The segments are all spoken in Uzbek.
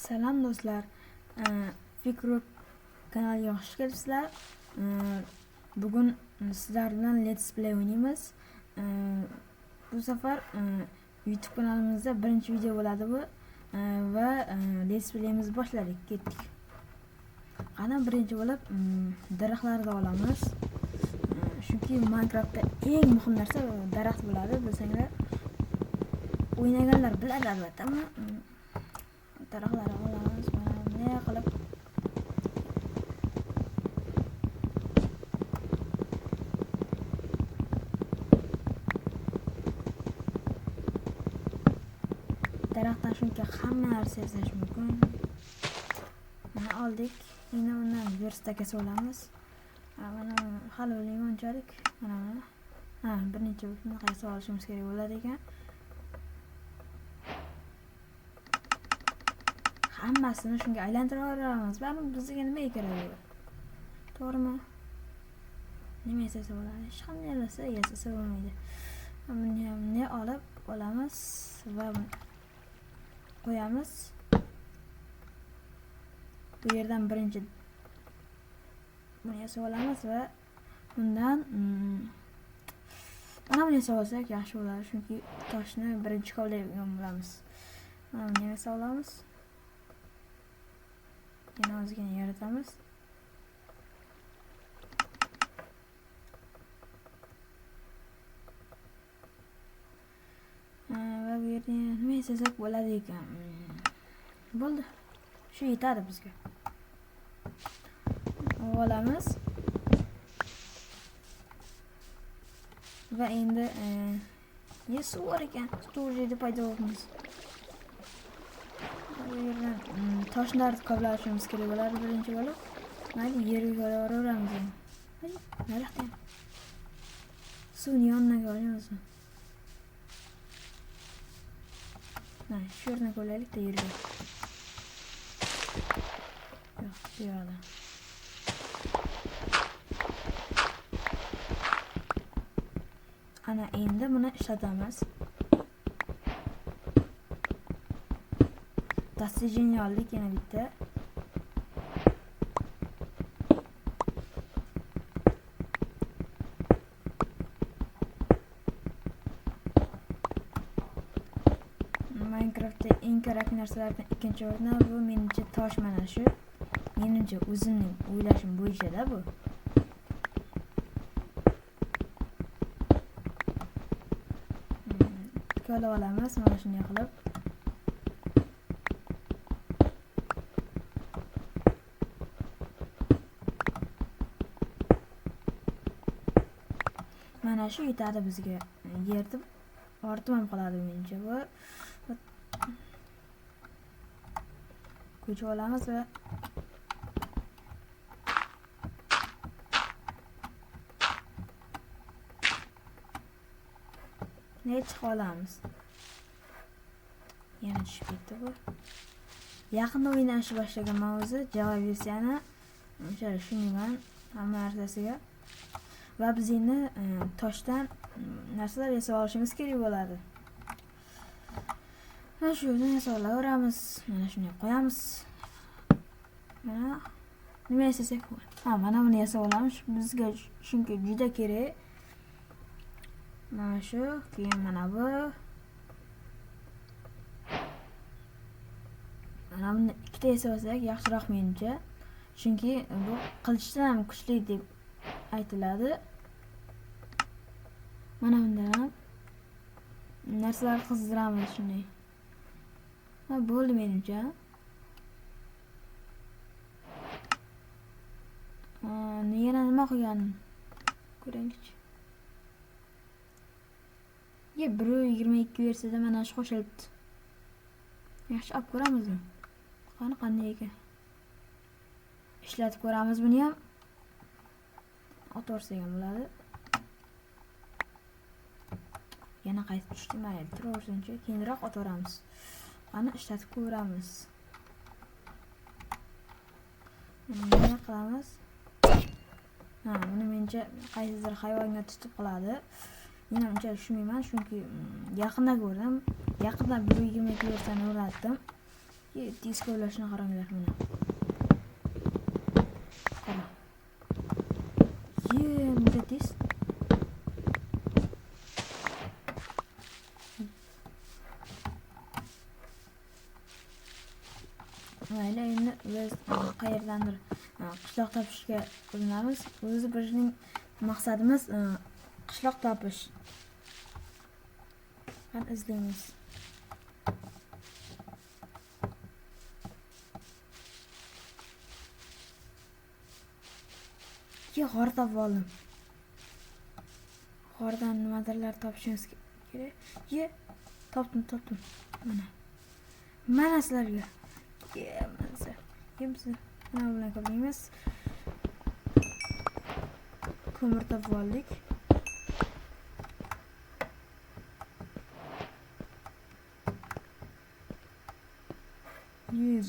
Salom do'stlar. Fikru kanaliga xush kelibsizlar. Bugun sizlar bilan Let's Play o'ynaymiz. Bu safar YouTube kanalimizda birinchi video bo'ladi bu va Let's Play'imiz boshladik, ketdik. Qani birinchi bo'lib daraxtlarni olamiz. Chunki Minecraftda eng muhim narsa daraxt bo'ladi, bilsanglar. O'ynaganlar biladi albatta, ammo daraxtlarni olamiz. Mana bunday qilib daraxtdan shuncha hamma narsa yasash mumkin. Mana oldik. Endi undan verstak kasib olamiz. Mana hali bilmayman unchalik. Mana bir necha bunaqa yasab olishimiz kerak bo'ladi ekan. Hammasini shunga aylantirib baribir bizga nima kerak? To'g'rimi? Nima yasasa bo'ladi? Hech qanday narsa yasasa bo'lmaydi. Buni olib olamiz va qo'yamiz. Bu yerdan birinchi buni yasab olamiz va bundan mana buni yasab olsak yaxshi bo'ladi, chunki toshni birinchi kovlaydigan bo'lamiz. Mana buni yasab olamiz. Yana ozgina yaratamiz. Va bu yerda nima yasasak bo'ladi ekan. Bo'ldi. Shu yetadi bizga. Olamiz. Va endi suv bor ekan. Suvda paydo bo'lamiz. Bu yerdan toshlarni kovlashimiz kerak bo'ladi birinchi bo'lib. Mayli yerga qo'yaveramiz. Nariqda. Suvni yoniga olamiz. Mana shu yerni qo'yaylik-da yerga. Yo'q, bu yerda. Ana endi buni ishlatamiz. Dastajini oldik yana bitta. Minecraftda eng kerak narsalardan ikkinchi o'rinda bu menimcha tosh, mana shu. Menimcha o'zimning o'ylashim bo'yicha-da bu. Ko'la olamiz mana shunday qilib. Mana shu yetadi bizga. Yerni ortib ham qoladi menimcha. Bu ko'chib olamiz va chiqib olamiz. Yana tushib ketdi bu. Yaqinda o'ynashni boshlaganman o'zi Java versiyani. O'sha shuningdan hamma narsasiga. Va biz endi toshdan narsalar yasab olishimiz kerak bo'ladi. Mana shu yerdan yasab olaveramiz. Mana shunday qo'yamiz. Mana nima yasasak bo'ladi. Mana buni yasab olamiz. Bizga chunki juda kerak. Mana shu, keyin mana bu. Mana buni ikkita yasab olsak yaxshiroq menimcha. Chunki bu qilichdan ham kuchli deb aytiladi. Mana bundan ham narsalar qizdiramiz shunday. Bo'ldi menimcha. Yana nima qilganim? Ko'raylik. 1.22 versiyada mana shu qo'shilibdi. Yaxshi olib ko'ramizmi? Qanday ekan? Ishlatib ko'ramiz buni ham. O'tirsak ham bo'ladi. Yana qaytib tushdi, mayli, turaversinchi, keyinroq o'tiramiz. Qani ishlatib ko'ramiz. Nima qilamiz? Buni menimcha qaysidir hayvonga tutib qoladi. Men uncha tushunmayman, chunki yaqinda ko'rdim. Yaqinda 1.22 versiyani o'rnatdim. Disko ulashini qaranglar mana. Qara. Mujaddis. Mayli, endi biz qayerdandir qishloq topishga urinamiz. O'zi bizning maqsadimiz qishloq topish. Qani izlaymiz. G'or topib oldim. G'ordan nimadirlar topishimiz kerak. Topdim. Mana sizlarga. Kimsiz? Nima bilan qilamiz? Ko'mir topib oldik.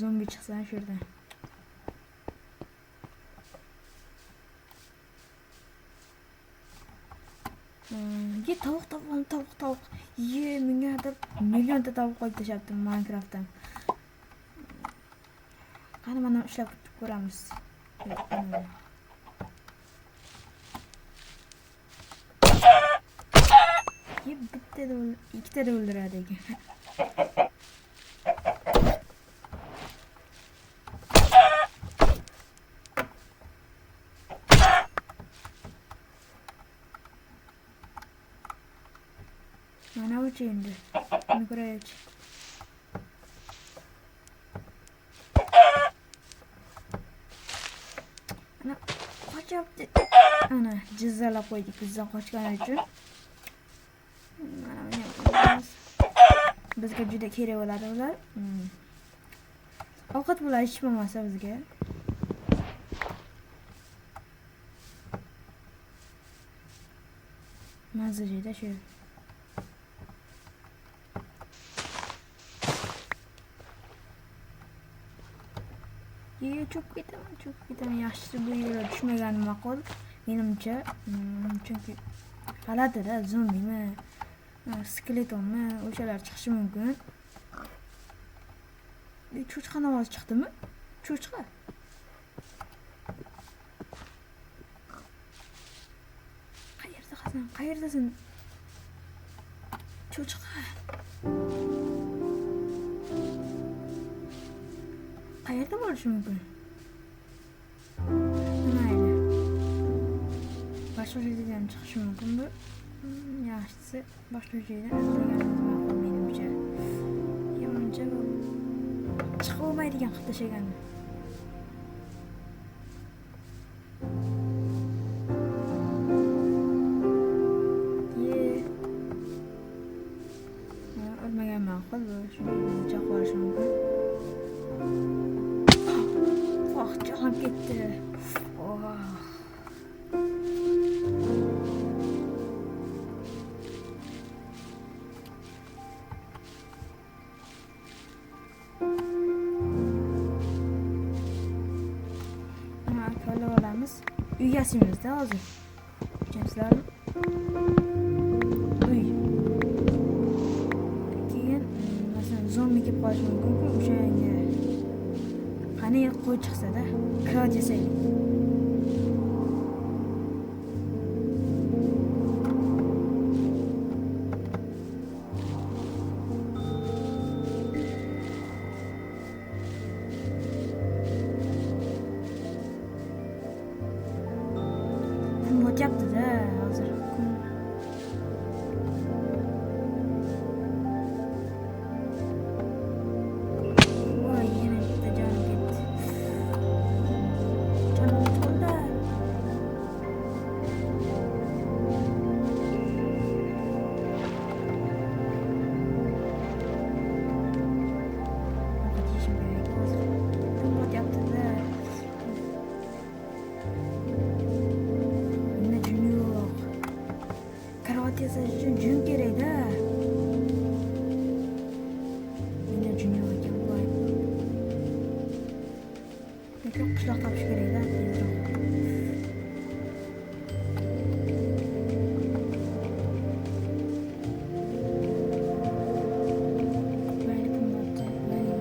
Zombi chiqsa shu yerdan. Tovuq topib oldim, tovuq. Menga deb millionta tovuq qo'yib tashlabdim Minecraftdan. Qani mana ishlab ko'ramiz. Bittada ikkitada o'ldiradi ekan. Mana bu endi. Buni ko'raylik. Ana qochibdi. Ana jizzalab qo'ydik bizdan qochgani uchun. Mana buni bizga juda kerak bo'ladi ular. Ovqat bular ichmamasa bizga. Mazajida shu. Çok ketaman. Yaxshisi bu yerga tushmaganim ma'qul. Menimcha, chunki g'alati-da, zombimi, skeletonmi, o'shalar chiqishi mumkin. Cho'chqa ovozi chiqdimi? Cho'chqa. Qayerdasan? Cho'chqa. Qayerda bo'lishi mumkin? Mayli. Boshqa joydan chiqishi mumkin bu. Yaxshisi boshqa joydan izlaganimiz ma'qul menimcha. Yomoncha bu chiqib olmaydigan qilib tashlagan. O'lmagan ma'qul bu. Shuni choq qolishi mumkin. Canım gitti. Böyle olamız. Üyesimizde hazır. Gençler. Keyin mesela zombi kelib qolishi mumkin-ku o'shanga. Qani qo'y chiqsa-da, kira desaylik. Yaptı-da hozir. Voy, yana bitta jonim ketdi. Jonim to'ldi. Yashash uchun jun kerak-da. Menda jun yo'q ekan, voy. Lekin qishloq topish kerak-da, tezroq. Mayli, pul bo'ldi. Mayli,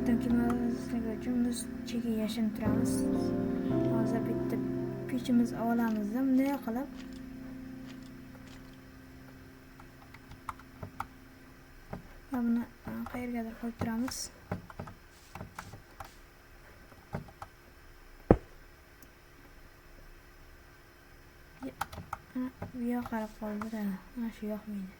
shayton kelmasligi uchun biz chekiga yashirinib turamiz. Hozir bitta pechimiz olamizda bunday qilib. Buni qayergadir qo'yib turamiz. Bu yoq qarab qoldi-da. Mana shu yoqmaydi.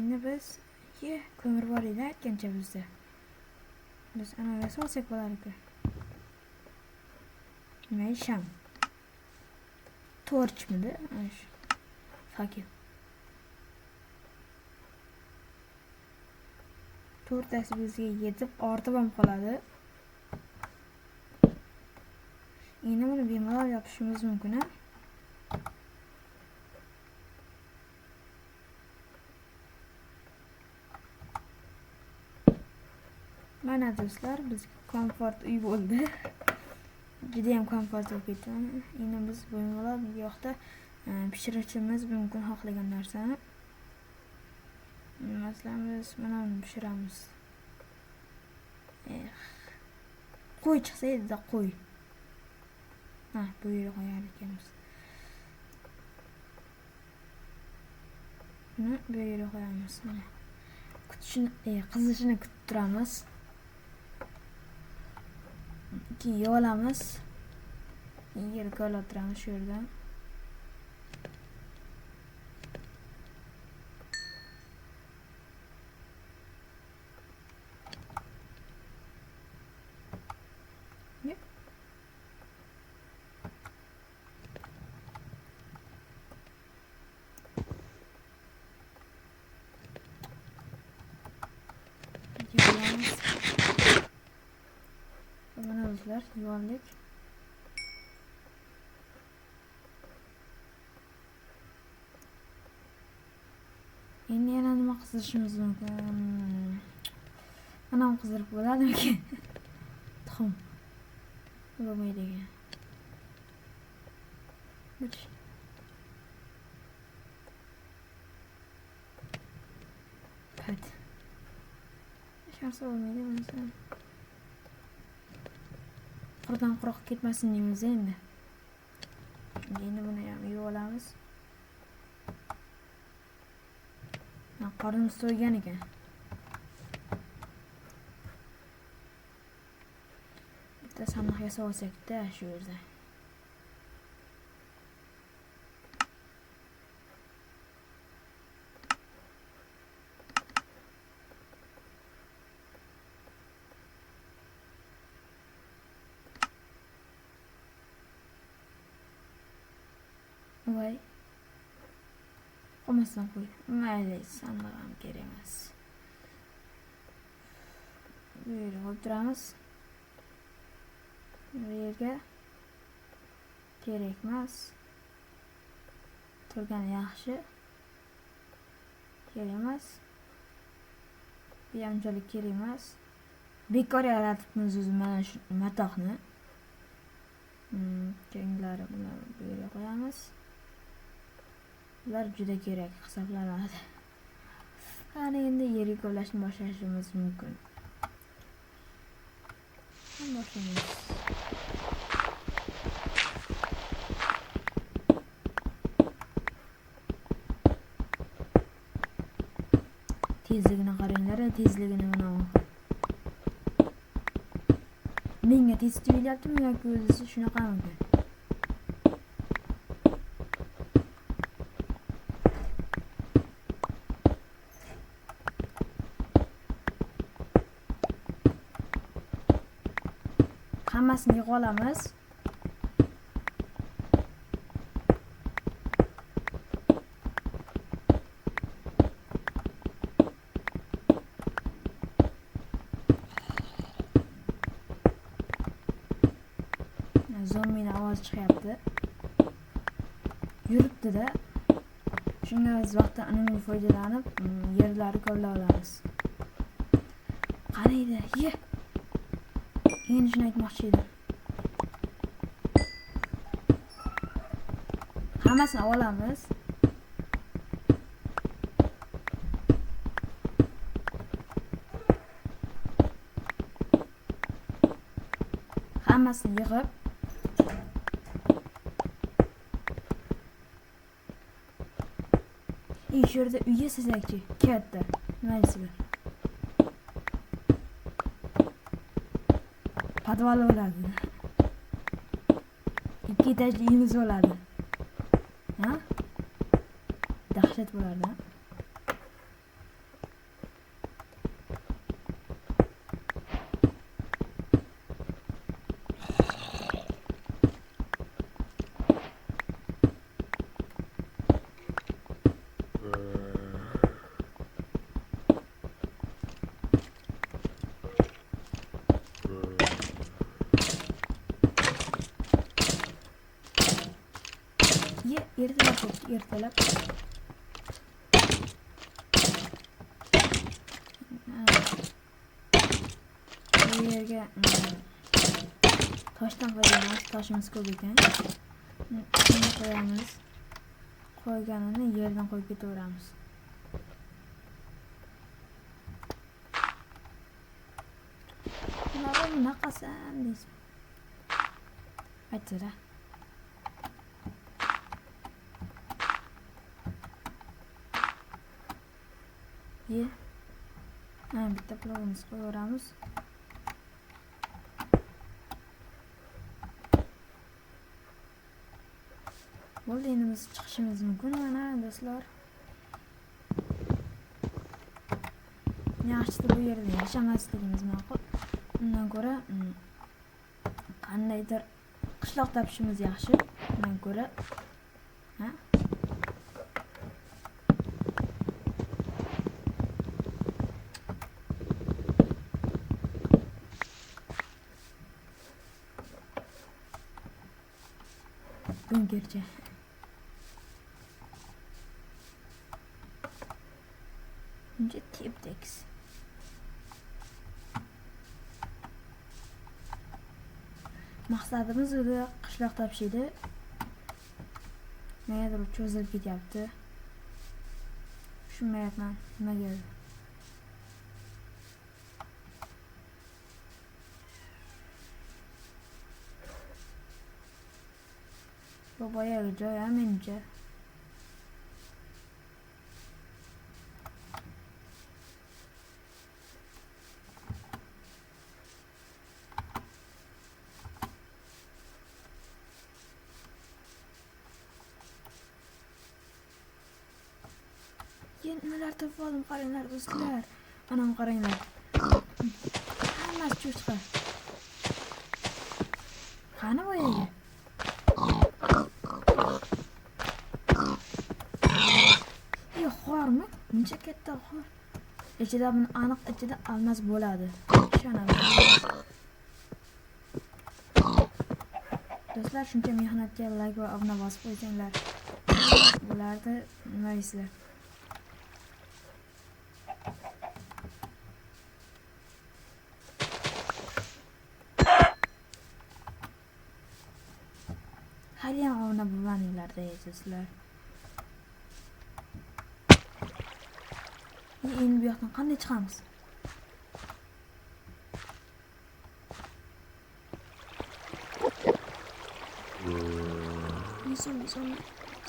Endi biz ko'mir bor edi aytgancha bizda. Biz anaga solsak bo'lar-ku. Nima sham? Torchmidi? Shu. Fakir. To'rttasi bizga yetib ortib ham qoladi. Endi buni bemalol yopishimiz mumkin, ha? Mana do'stlar, bizga komfort uy bo'ldi. Juda ham komfort bo'lib ketdi. Endi biz bemalol bu yoqda pishirishimiz mumkin xohlagan narsani. Masalan, biz mana buni pishiramiz. Qo'y chiqsa edi, qo'y. Bu yerga qo'yar ekanmiz. Buni bu yerga qo'yamiz. Mana kutishini, qizishini kutib turamiz. Keyin yolamiz. Yerga oltiramiz shu yerdan. Mana do'stlar, yuvaldik. Endi yana nima qizishimiz mumkin? Mana bu qizdirib bo'ladimi? Tuxum. Bo'lmaydi ekan. Hadi. Şansı olmaydı mesela. Qurdan quruq ketmasin deymiz endi. Endi buni ham yuvib olamiz. Qornimiz to'ygan ekan. Bitta sandiq yasab olsak-da shu yerda. Voy. Olmasdan qo'y. Mayli, sandiq ham kerak emas. Bu yerga qo'yib turamiz. Bu yerga kerak emas. Turgani yaxshi. Kerak emas. Bu ham unchalik kerak emas. Bekor yaratibmiz o'zi mana shu matoqni. Keyinlari buni bu yerga qo'yamiz. Ular juda kerak hisoblanadi. Qani endi yerga kovlashni boshlashimiz mumkin. Boshlaymiz. Tezligini qaranglar, tezligini mana bu. Menga tez tuyulyaptimi yoki o'zi shunaqami? Hammasini yig'ib olamiz. Zombini ovozi chiqyapti. Yuribdi-da. Shunga biz vaqtdan unumli foydalanib yerlarni kovlab olamiz. Qaraydi, ye. Endi shuni aytmoqchi edim. Hammasini olamiz. Hammasini yig'ib shu yerda uy yasasakchi, katta. Nima deysizlar? Podvali bo'ladi. 2 etajli uyimiz bo'ladi. Ha? Dahshat bo'lardi. Ertalab bu yerga toshdan foydalanamiz. Toshimiz ko'p ekan. Shuni qo'yamiz. Qo'yganini yerdan qo'yib ketaveramiz. Bunaqa qilsam deysiz. Aytira. Bitta plogimiz qo'yaveramiz. Bo'ldi, endi biz chiqishimiz mumkin mana do'stlar. Yaxshisi bu yerda yashamasligimiz ma'qul. Undan ko'ra qandaydir qishloq topishimiz yaxshi. Undan ko'ra bunkercha. Buncha tepdeks. Maqsadimiz edi qishloq topish edi. Negadir cho'zilib ketyapti. Tushunmayapman nimaga. Bu bayağı joy ha menimcha. Neler topib oldim, qaranglar do'stlar. Anam qaranglar. Hammasi cho'chqa. Qani bu yerga? Xormi? Buncha katta xor. Ichida buni aniq ichida almas bo'ladi. Ishonaman. Do'stlar, shuncha mehnatga like va obuna bosib qo'ysanglar bo'lardi. Nima deysizlar? Haliyam obuna bo'lganinglar deysizlar. Endi bu yoqdan qanday chiqamiz?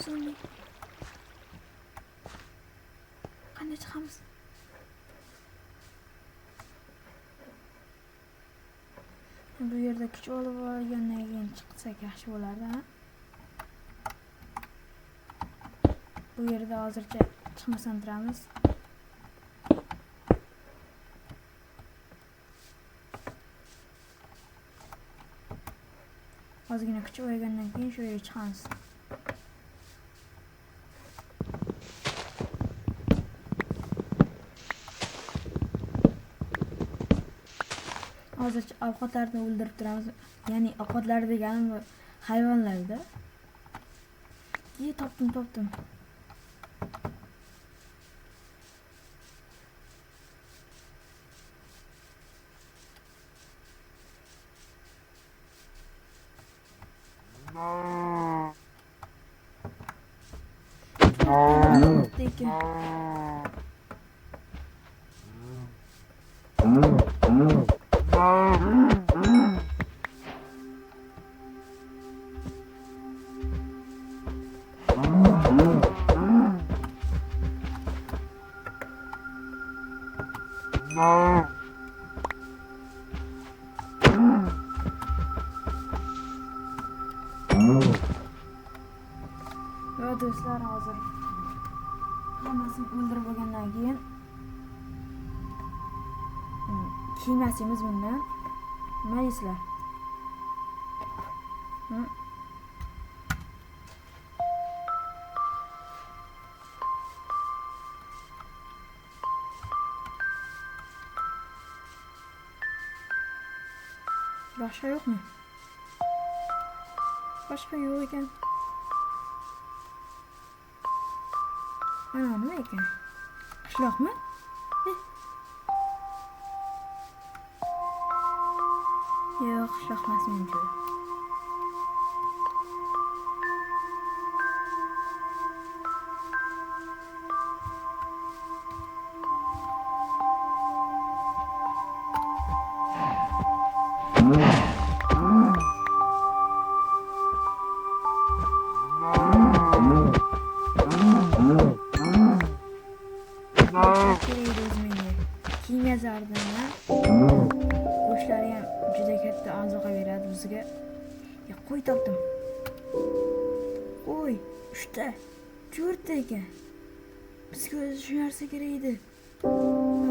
So'ng. Qanday chiqamiz? Bu yerda kuch olib olgandan keyin chiqsak yaxshi bo'lardi, ha? Bu yerda hozircha chiqmasdan turamiz. Ozgina kuch olgandan keyin shu yerga chiqamiz. Hozircha ovqatlarni o'ldirib turamiz. Ya'ni ovqatlar deganim bu hayvonlarda. Topdim. Peki. Va do'stlar, hozir hammasini o'ldirib bo'lgandan keyin kiymasimiz bundan. Nima deysizlar? Boshqa yo'qmi? Boshqa yo'q ekan. Ana nima ekan? Qishloqmi? Yo'q, qishloq emas menimcha. Kiyim yazardim ben. Qo'shlari ham juda katta ozuqa beradi bizga. Ya qo'y topdim. Qo'y, 3 ta, 4 ta ekan. Bizga o'zi shu narsa kerak edi.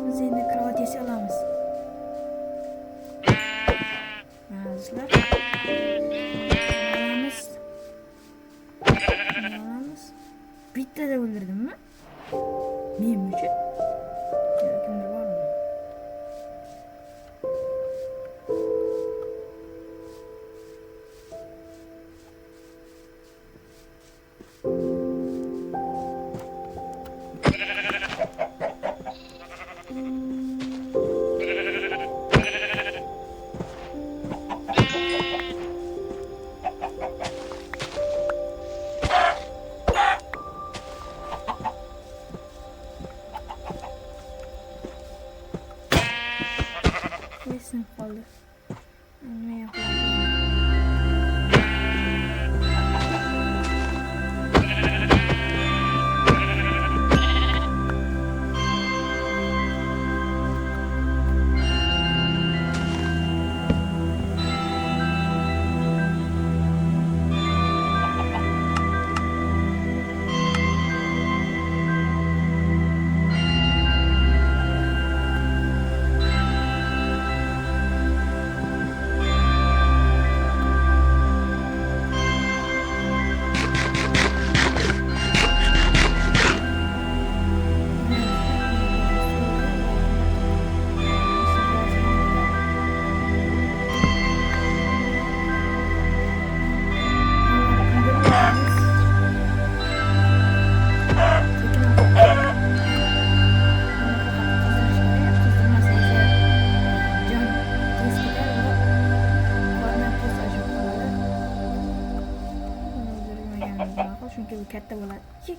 Biz endi kravat yasa olamiz. Mana sizlar. Olamiz. Bittada o'ldirdimmi? Men uchun. Kimdir bormi? Esim qoldi. Nima yapayım? Chunki u katta bo'ladi.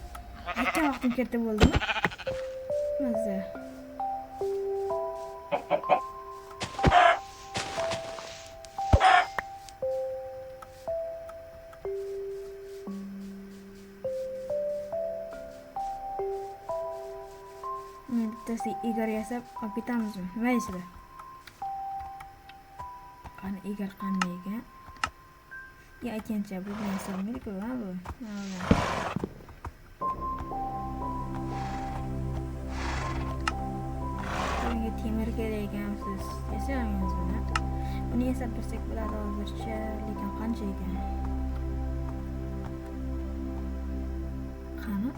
Necha vaqtim katta bo'ldimi? Mazza. Men bittasi Igor yasab olib ketamizmi? Nima deysizlar? Qani Igor qanday ekan? Ya aytgancha bu bilan solmaydi-ku, ha bu. Bunga temir kerak ekan, siz yasamingiz buni. Buni yasab bersak bo'ladi hozircha, lekin qancha ekan? Qani?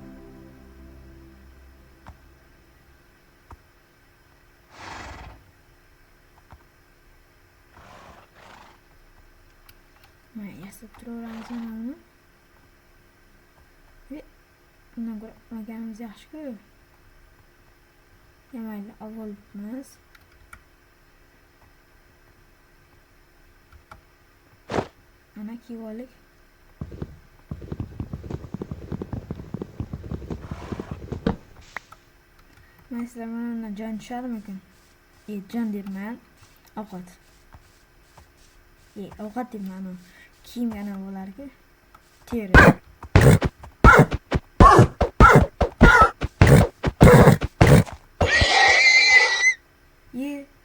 Yasab turaveramiz mana buni. Bundan ko'ra olganimiz yaxshi-ku. Mayli, olibmiz. Mana kiyib olik. Mesela bana can tushadimikin? Can deyman. Ovqat. Ovqat deyman. Kiyim yana bo'larki. Teri.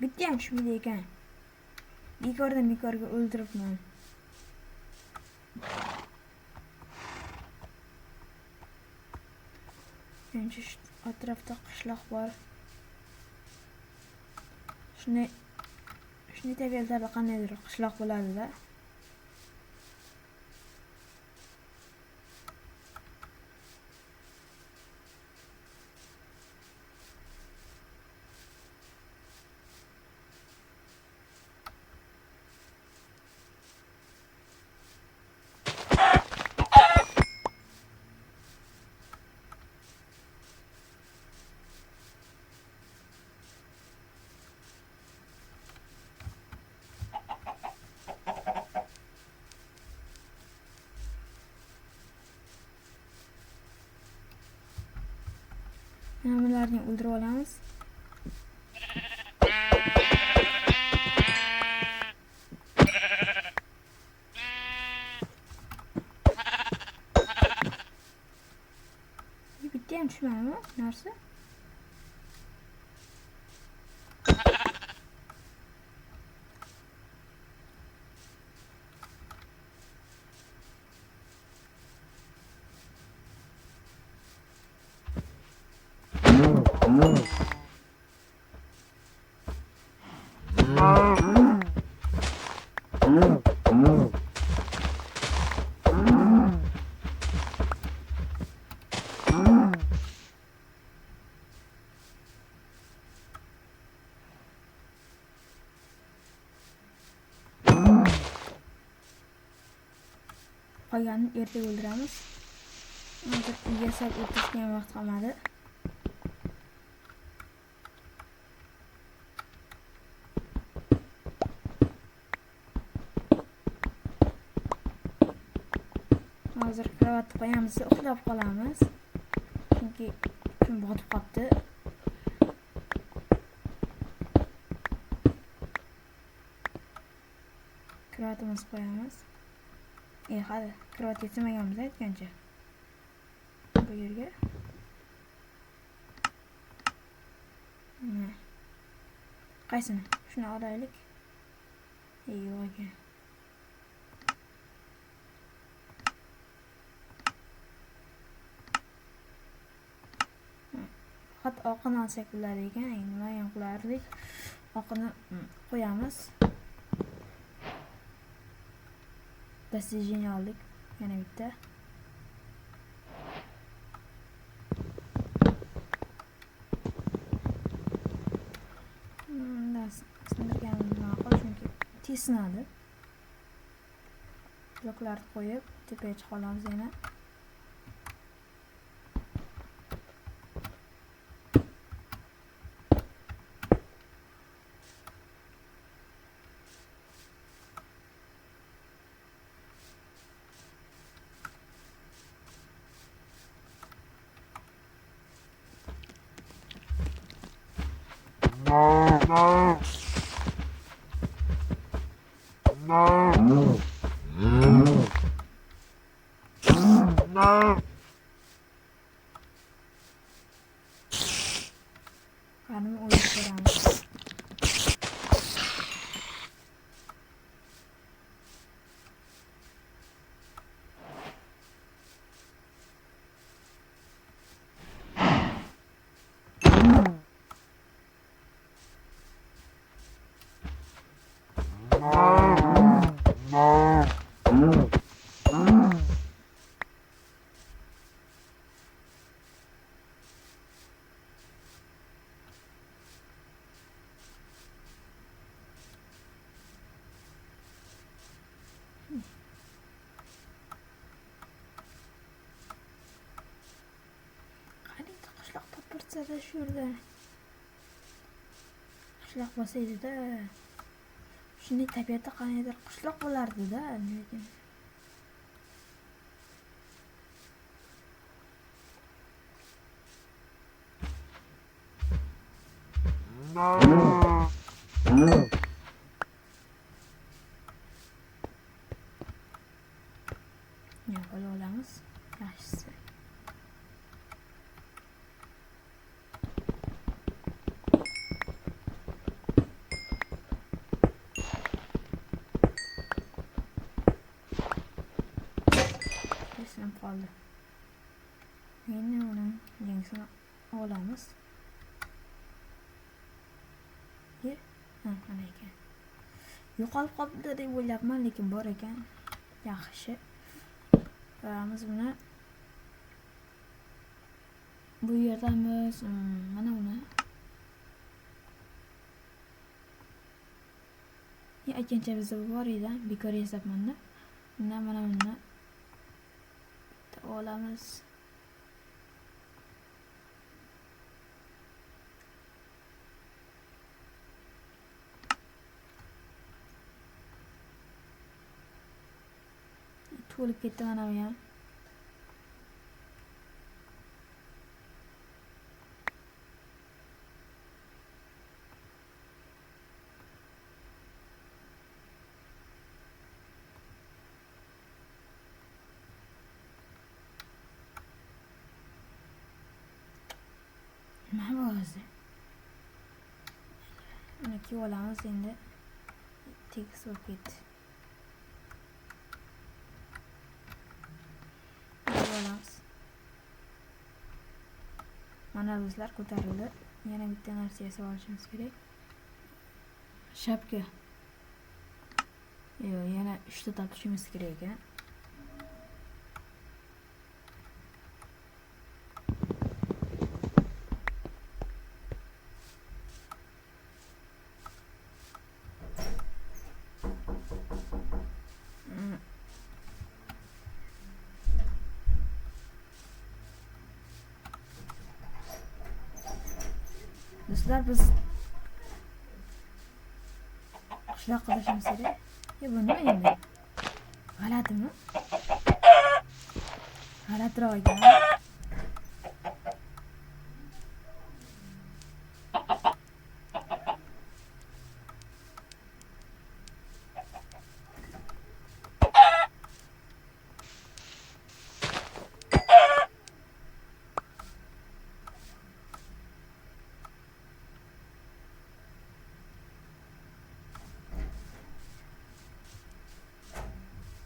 Bitti ham shunday ekan. Bekordan bekorga o'ldiribman. Endi shu atrofda qishloq bor. Shunday tabiatlarda qandaydir qishloq bo'ladi-da. Bularni o'ldirib olamiz. Bitti ham tushmadimi? Narsa? Qolganini ertaga o'ldiramiz. Hozir yasab o'tirishga ham vaqt qolmadi. Hozir kravatni qo'yamiz, uxlab qolamiz. Chunki kun botib qoldi. Kravatimizni qo'yamiz. Hadi, kravat yetmaganmiz aytgancha. Bu yerga. Qaysini? Shuni olaylik. Yo'q ekan. Faqat oqini olsak bo'lar ekan. Nima ham qilardik? Oqini qo'yamiz. Достижение aldık. Yana bitti. Sindirganimiz ma'qul, chunki tez sinadi. Bloklarni qo'yib, tepaga chiqa olamiz yana. Karnımı uyuşturan. Da şurada qishloq bo'lsa edi-da. Shunday tabiatda qaniydir qishloq bo'lardi-da, lekin Yo'q, qo'yib olamiz. Yaxshisi. Esim qoldi. Endi uni yangisini olamiz. Yer, mana ekan. Yo'qolib qoldi deb o'ylabman, lekin bor ekan. Yaxshi. Ko'ramiz buni. Bu yerdamiz. Mana buni. Aytgancha bizda bor edi, bekor yasabmanda. Bundan mana buni olamiz. To'lib ketdi mana bu ham. Nima bu o'zi? Buni kiyib olamiz endi. Tekis bo'lib ketdi. Mana do'stlar, ko'tarildi. Yana bitta narsa yasab olishimiz kerak. Shapka. Yo'q, yana 3 ta topishimiz kerak ekan. Do'stlar, biz qishloq qilishimiz kerak. Bu nima endi? G'alatimi? G'alatiroq ekan.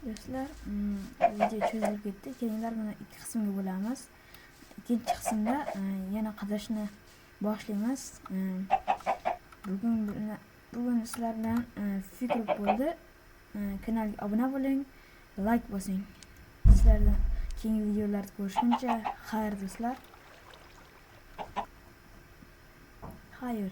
Do'stlar, video cho'zilib ketdi. Kelinglar, buni ikki qismga bo'lamiz. Ikkinchi qismda yana qadashni boshlaymiz. Bugun sizlar bilan fikr bo'ldi. Kanalga obuna bo'ling, like bosing. Sizlardan keyingi videolarda ko'rishguncha, xayr do'stlar. Xayr.